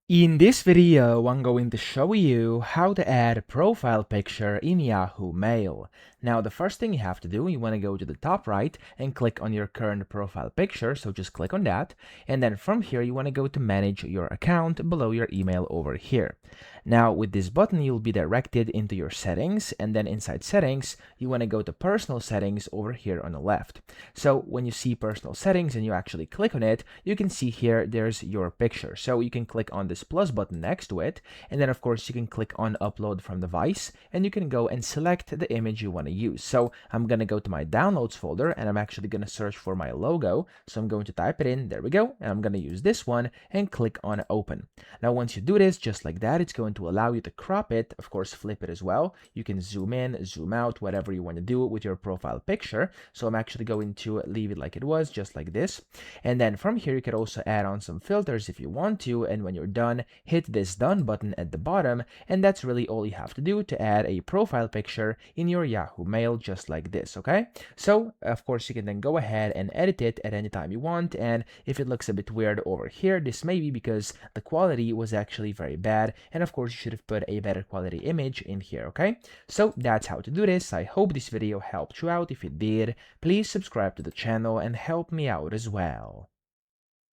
In this video, I'm going to show you how to add a profile picture in Yahoo Mail. Now, the first thing you have to do, you want to go to the top right and click on your current profile picture. So just click on that. And then from here, you want to go to manage your account below your email over here. Now, with this button, you'll be directed into your settings. And then inside settings, you want to go to personal settings over here on the left. So when you see personal settings and you actually click on it, you can see here, there's your picture. So you can click on this plus button next to it, and then of course you can click on upload from device, and you can go and select the image you want to use. So I'm gonna go to my downloads folder, and I'm actually gonna search for my logo. So I'm going to type it in, there we go, and I'm gonna use this one and click on open. Now once you do this, just like that, it's going to allow you to crop it, of course flip it as well. You can zoom in, zoom out, whatever you want to do with your profile picture. So I'm actually going to leave it like it was, just like this. And then from here, you can also add on some filters if you want to, and when you're done, hit this done button at the bottom, and that's really all you have to do to add a profile picture in your Yahoo Mail, just like this, okay? So of course you can then go ahead and edit it at any time you want, and if it looks a bit weird over here, this may be because the quality was actually very bad, and of course you should have put a better quality image in here, okay? So that's how to do this. I hope this video helped you out. If it did, please subscribe to the channel and help me out as well.